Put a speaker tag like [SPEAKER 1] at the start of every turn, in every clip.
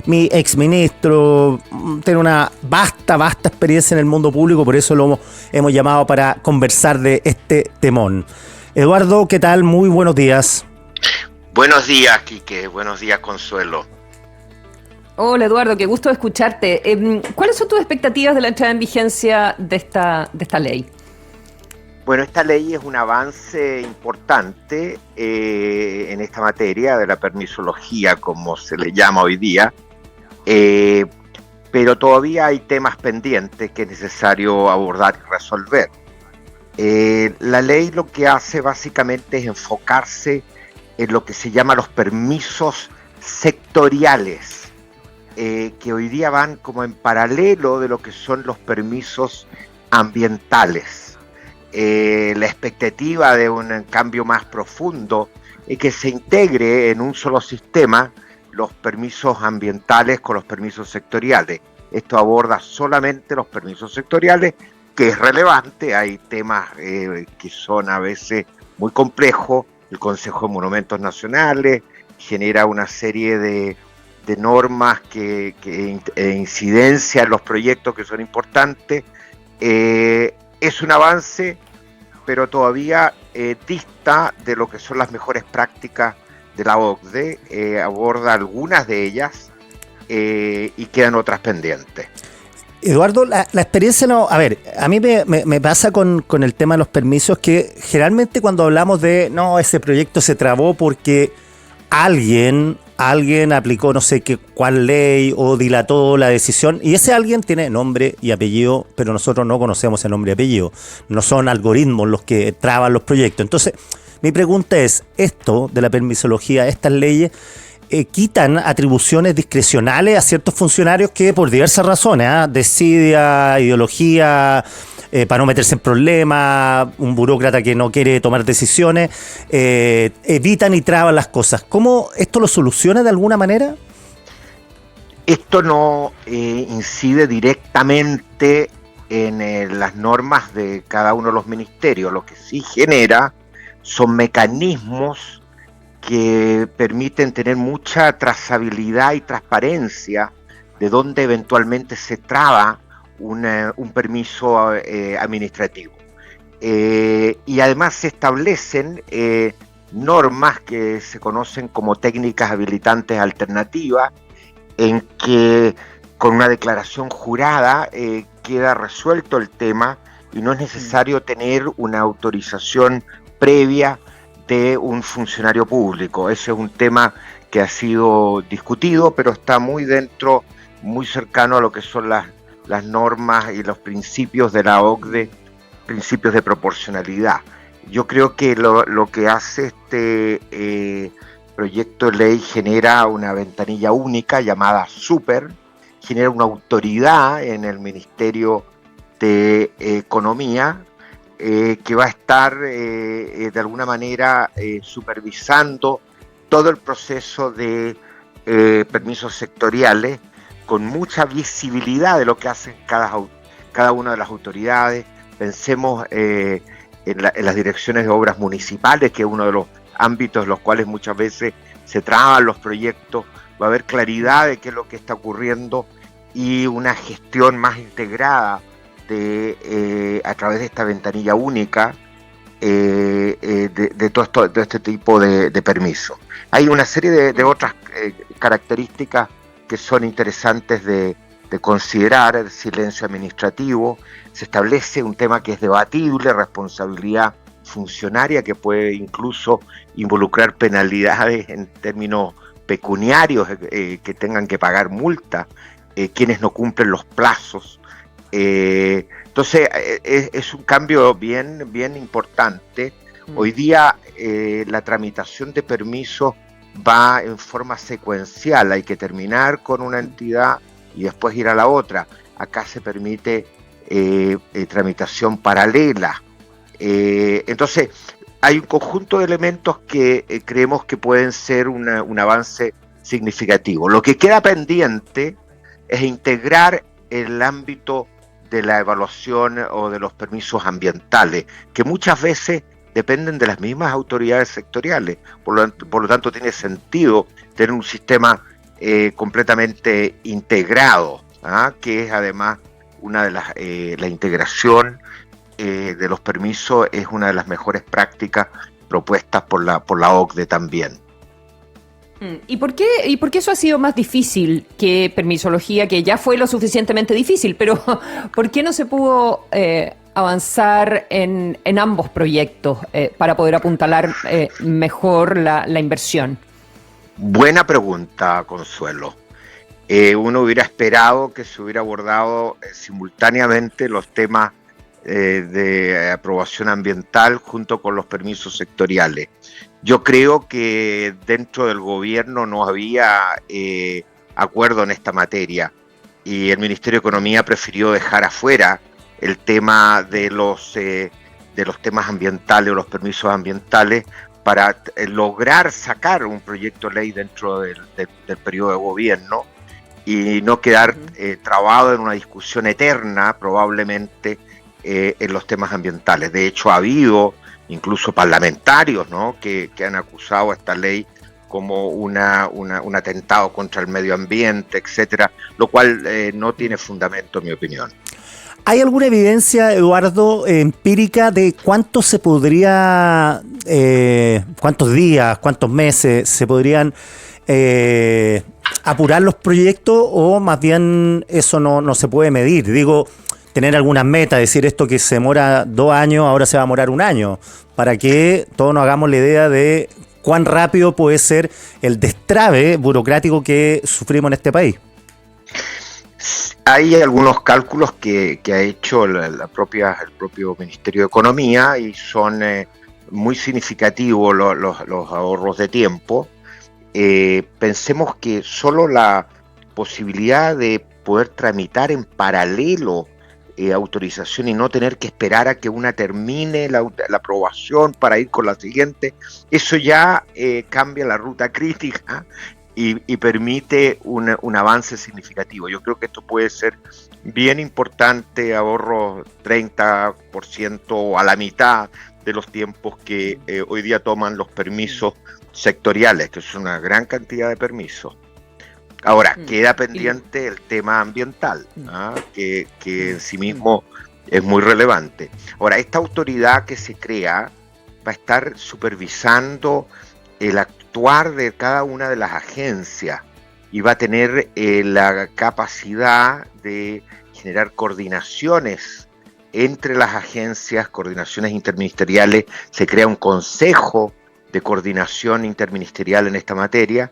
[SPEAKER 1] mi exministro, tiene una vasta experiencia en el mundo público, por eso hemos llamado para conversar de este temón. Eduardo, ¿qué tal? Muy buenos días.
[SPEAKER 2] Buenos días, Quique. Buenos días, Consuelo.
[SPEAKER 3] Hola Eduardo, qué gusto escucharte. ¿Cuáles son tus expectativas de la entrada en vigencia de esta ley?
[SPEAKER 2] Bueno, esta ley es un avance importante en esta materia de la permisología, como se le llama hoy día, pero todavía hay temas pendientes que es necesario abordar y resolver. La ley lo que hace básicamente es enfocarse en lo que se llama los permisos sectoriales, que hoy día van como en paralelo de lo que son los permisos ambientales. La expectativa de un cambio más profundo es que se integre en un solo sistema los permisos ambientales con los permisos sectoriales. Esto aborda solamente los permisos sectoriales, que es relevante. Hay temas que son a veces muy complejos. El Consejo de Monumentos Nacionales genera una serie de normas que incidencian los proyectos que son importantes. Es un avance, pero todavía dista de lo que son las mejores prácticas de la OCDE, aborda algunas de ellas y quedan otras pendientes.
[SPEAKER 1] Eduardo, la experiencia no... A ver, a mí me pasa con el tema de los permisos que generalmente cuando hablamos de, no, ese proyecto se trabó porque alguien aplicó no sé qué cuál ley o dilató la decisión, y ese alguien tiene nombre y apellido, pero nosotros no conocemos el nombre y apellido. No son algoritmos los que traban los proyectos. Entonces, mi pregunta es, esto de la permisología, estas leyes, quitan atribuciones discrecionales a ciertos funcionarios que por diversas razones, desidia, ideología, para no meterse en problemas, un burócrata que no quiere tomar decisiones, evitan y traban las cosas. ¿Cómo esto lo soluciona de alguna manera?
[SPEAKER 2] Esto no incide directamente en las normas de cada uno de los ministerios. Lo que sí genera son mecanismos que permiten tener mucha trazabilidad y transparencia de dónde eventualmente se traba un permiso administrativo. Y además se establecen normas que se conocen como técnicas habilitantes alternativas, en que con una declaración jurada queda resuelto el tema y no es necesario tener una autorización previa de un funcionario público. Ese es un tema que ha sido discutido, pero está muy cercano a lo que son las normas y los principios de la OCDE, principios de proporcionalidad. Yo creo que lo que hace este proyecto de ley genera una ventanilla única llamada SUPER, genera una autoridad en el Ministerio de Economía, que va a estar de alguna manera supervisando todo el proceso de permisos sectoriales, con mucha visibilidad de lo que hacen cada una de las autoridades. Pensemos en las direcciones de obras municipales, que es uno de los ámbitos en los cuales muchas veces se traban los proyectos. Va a haber claridad de qué es lo que está ocurriendo y una gestión más integrada a través de esta ventanilla única de todo este tipo de permisos. Hay una serie de otras características que son interesantes de considerar. El silencio administrativo, se establece un tema que es debatible, responsabilidad funcionaria, que puede incluso involucrar penalidades en términos pecuniarios, que tengan que pagar multa quienes no cumplen los plazos. Entonces es un cambio bien importante. Hoy día la tramitación de permisos va en forma secuencial. Hay que terminar con una entidad y después ir a la otra. Acá se permite tramitación paralela. Entonces hay un conjunto de elementos que creemos que pueden ser un avance significativo. Lo que queda pendiente es integrar el ámbito de la evaluación o de los permisos ambientales, que muchas veces dependen de las mismas autoridades sectoriales. Por lo tanto, tiene sentido tener un sistema completamente integrado, que es además una de la integración de los permisos es una de las mejores prácticas propuestas por la OCDE también.
[SPEAKER 3] ¿Y por qué eso ha sido más difícil que permisología, que ya fue lo suficientemente difícil, pero por qué no se pudo avanzar en ambos proyectos para poder apuntalar mejor la inversión?
[SPEAKER 2] Buena pregunta, Consuelo. Uno hubiera esperado que se hubiera abordado simultáneamente los temas de aprobación ambiental junto con los permisos sectoriales. Yo creo que dentro del gobierno no había acuerdo en esta materia y el Ministerio de Economía prefirió dejar afuera el tema de los temas ambientales o los permisos ambientales para lograr sacar un proyecto de ley dentro del periodo de gobierno y no quedar trabado en una discusión eterna probablemente en los temas ambientales. De hecho, ha habido incluso parlamentarios, ¿no?, que han acusado a esta ley como un atentado contra el medio ambiente, etcétera, lo cual no tiene fundamento, en mi opinión.
[SPEAKER 1] ¿Hay alguna evidencia, Eduardo, empírica de cuánto se podría, cuántos días, cuántos meses se podrían apurar los proyectos, o más bien eso no se puede medir? Digo, tener algunas metas, decir esto que se demora 2 años, ahora se va a demorar 1 año, para que todos nos hagamos la idea de cuán rápido puede ser el destrave burocrático que sufrimos en este país.
[SPEAKER 2] Hay algunos cálculos que ha hecho el propio Ministerio de Economía y son muy significativos los ahorros de tiempo. Pensemos que solo la posibilidad de poder tramitar en paralelo autorización y no tener que esperar a que una termine la aprobación para ir con la siguiente, eso ya cambia la ruta crítica y permite un avance significativo. Yo creo que esto puede ser bien importante, ahorro 30% o a la mitad de los tiempos que hoy día toman los permisos sectoriales, que es una gran cantidad de permisos. Ahora, queda pendiente el tema ambiental, que en sí mismo es muy relevante. Ahora, esta autoridad que se crea va a estar supervisando el actuar de cada una de las agencias y va a tener la capacidad de generar coordinaciones entre las agencias, coordinaciones interministeriales. Se crea un consejo de coordinación interministerial en esta materia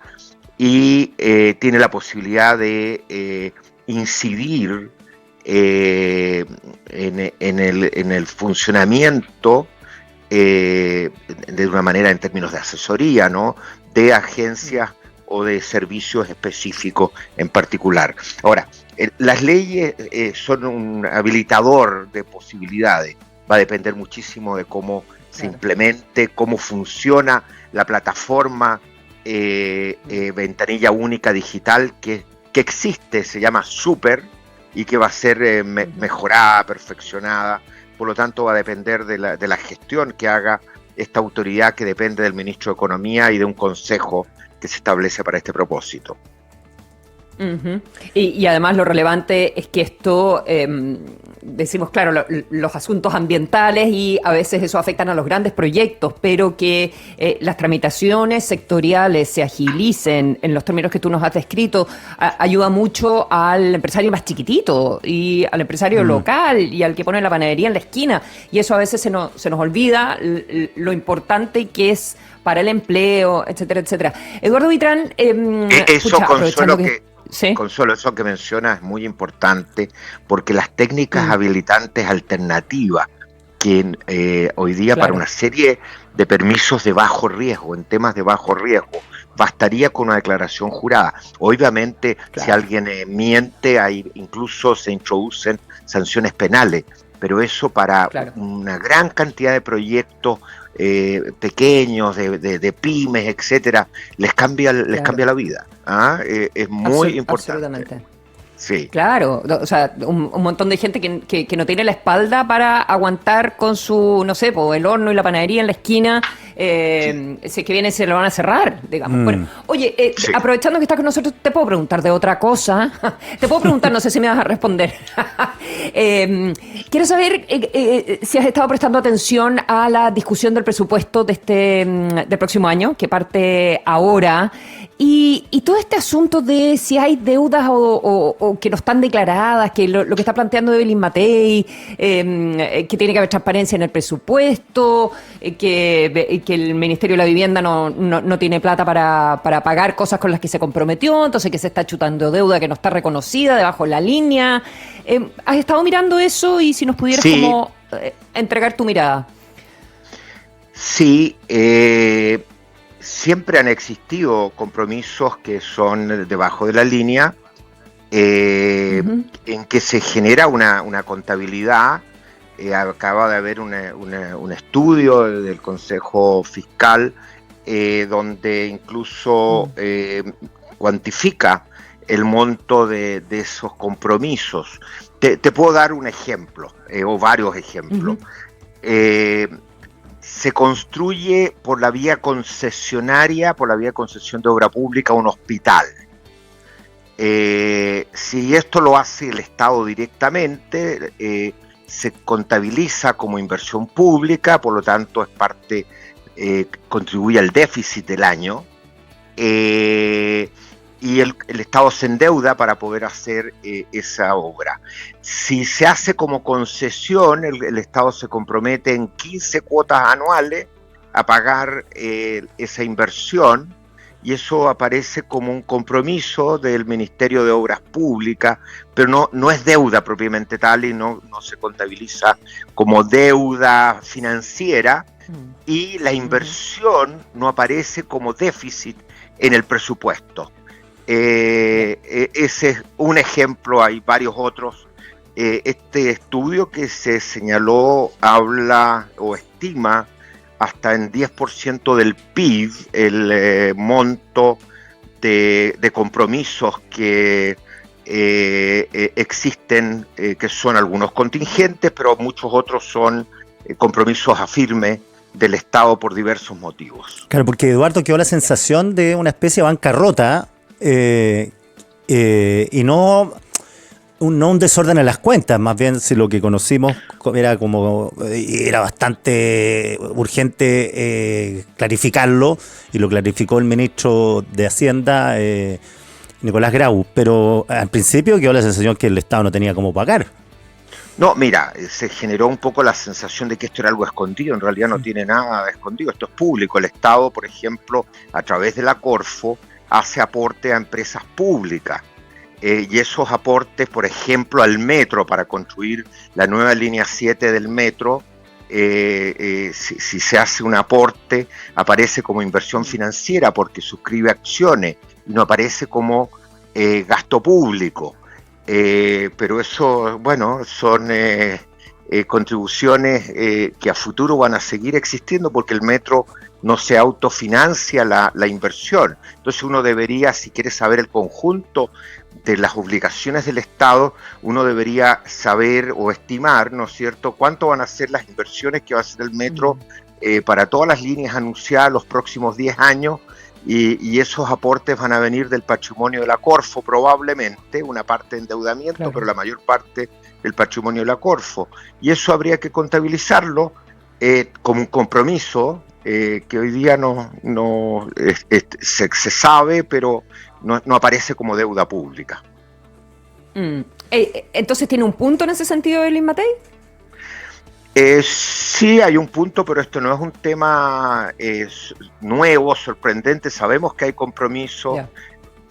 [SPEAKER 2] y tiene la posibilidad de incidir en el funcionamiento de una manera en términos de asesoría, ¿no?, de agencias o de servicios específicos en particular. Ahora, las leyes son un habilitador de posibilidades. Va a depender muchísimo de cómo se implemente, cómo funciona la plataforma ventanilla única digital que existe, se llama Super, y que va a ser mejorada, perfeccionada. Por lo tanto, va a depender de la gestión que haga esta autoridad, que depende del ministro de Economía y de un consejo que se establece para este propósito.
[SPEAKER 3] Uh-huh. Y además lo relevante es que esto, decimos, claro, los asuntos ambientales, y a veces eso afectan a los grandes proyectos, pero que las tramitaciones sectoriales se agilicen en los términos que tú nos has descrito, ayuda mucho al empresario más chiquitito y al empresario local y al que pone la panadería en la esquina, y eso a veces se nos olvida lo importante que es para el empleo, etcétera, etcétera. Eduardo Vitrán,
[SPEAKER 2] eso, Consuelo,
[SPEAKER 3] ¿sí?
[SPEAKER 2] Consuelo, eso que mencionas es muy importante, porque las técnicas habilitantes alternativas que hoy día, claro, para una serie de permisos de bajo riesgo, en temas de bajo riesgo, bastaría con una declaración jurada. Obviamente, claro, si alguien miente, ahí incluso se introducen sanciones penales, pero eso para, claro, una gran cantidad de proyectos pequeños, de pymes, etcétera, les cambia la vida. Es muy importante.
[SPEAKER 3] Absolutamente.
[SPEAKER 2] Sí.
[SPEAKER 3] Claro, o sea, un montón de gente que no tiene la espalda para aguantar con su, no sé, el horno y la panadería en la esquina,
[SPEAKER 2] Sí.
[SPEAKER 3] si es que viene se lo van a cerrar, digamos. Bueno, oye,
[SPEAKER 2] Sí.
[SPEAKER 3] aprovechando que estás con nosotros, te puedo preguntar de otra cosa. Te puedo preguntar, no sé si me vas a responder. Quiero saber si has estado prestando atención a la discusión del presupuesto del próximo año, que parte ahora. Y todo este asunto de si hay deudas o que no están declaradas, que lo que está planteando Evelyn Matei, que tiene que haber transparencia en el presupuesto, que el Ministerio de la Vivienda no tiene plata para pagar cosas con las que se comprometió, entonces que se está chutando deuda que no está reconocida debajo de la línea. ¿Has estado mirando eso? Y si nos pudieras
[SPEAKER 2] Sí.
[SPEAKER 3] como entregar tu mirada.
[SPEAKER 2] Sí, siempre han existido compromisos que son debajo de la línea,
[SPEAKER 3] Ujú.
[SPEAKER 2] en que se genera una contabilidad. Acaba de haber un estudio del Consejo Fiscal, donde incluso cuantifica el monto de esos compromisos. Te puedo dar un ejemplo, o varios ejemplos.
[SPEAKER 3] Ujú.
[SPEAKER 2] Eh, Se construye por la vía concesionaria, por la vía concesión de obra pública, un hospital. Si esto lo hace el Estado directamente, se contabiliza como inversión pública, por lo tanto es parte, contribuye al déficit del año, y el Estado se endeuda para poder hacer esa obra. Si se hace como concesión, el Estado se compromete en 15 cuotas anuales a pagar esa inversión, y eso aparece como un compromiso del Ministerio de Obras Públicas, pero no es deuda propiamente tal, y no se contabiliza como deuda financiera, y la inversión no aparece como déficit en el presupuesto. Ese es un ejemplo, hay varios otros. Este estudio que se señaló habla o estima hasta en 10% del PIB el monto de compromisos que existen, que son algunos contingentes, pero muchos otros son compromisos a firme del Estado por diversos motivos.
[SPEAKER 1] Claro, porque Eduardo quedó la sensación de una especie de bancarrota y no un desorden en las cuentas, más bien si lo que conocimos era bastante urgente clarificarlo, y lo clarificó el ministro de Hacienda, Nicolás Grau, pero al principio quedó la sensación que el Estado no tenía cómo pagar.
[SPEAKER 2] No, mira, se generó un poco la sensación de que esto era algo escondido. En realidad no tiene nada de escondido, esto es público. El Estado, por ejemplo, a través de la Corfo, hace aporte a empresas públicas. Y esos aportes, por ejemplo, al metro, para construir la nueva línea 7 del metro, si se hace un aporte, aparece como inversión financiera porque suscribe acciones y no aparece como gasto público. Pero eso, bueno, son contribuciones que a futuro van a seguir existiendo, porque el metro no se autofinancia la inversión. Entonces uno debería, si quiere saber el conjunto de las obligaciones del Estado, uno debería saber o estimar, ¿no es cierto?, cuánto van a ser las inversiones que va a hacer el metro para todas las líneas anunciadas los próximos 10 años, y esos aportes van a venir del patrimonio de la Corfo, probablemente, una parte de endeudamiento, claro, pero la mayor parte del patrimonio de la Corfo. Y eso habría que contabilizarlo como un compromiso que hoy día se sabe, pero no aparece como deuda pública.
[SPEAKER 3] Entonces, ¿tiene un punto en ese sentido, Evelyn Matei?
[SPEAKER 2] Sí, hay un punto, pero esto no es un tema nuevo, sorprendente. Sabemos que hay compromiso,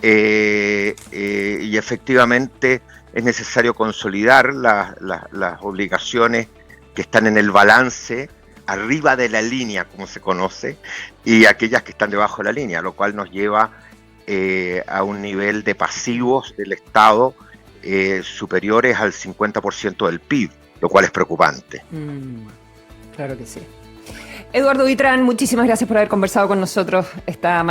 [SPEAKER 2] y efectivamente es necesario consolidar las obligaciones que están en el balance, arriba de la línea, como se conoce, y aquellas que están debajo de la línea, lo cual nos lleva a un nivel de pasivos del Estado superiores al 50% del PIB, lo cual es preocupante.
[SPEAKER 3] Claro que sí. Eduardo Vitrán, muchísimas gracias por haber conversado con nosotros esta mañana.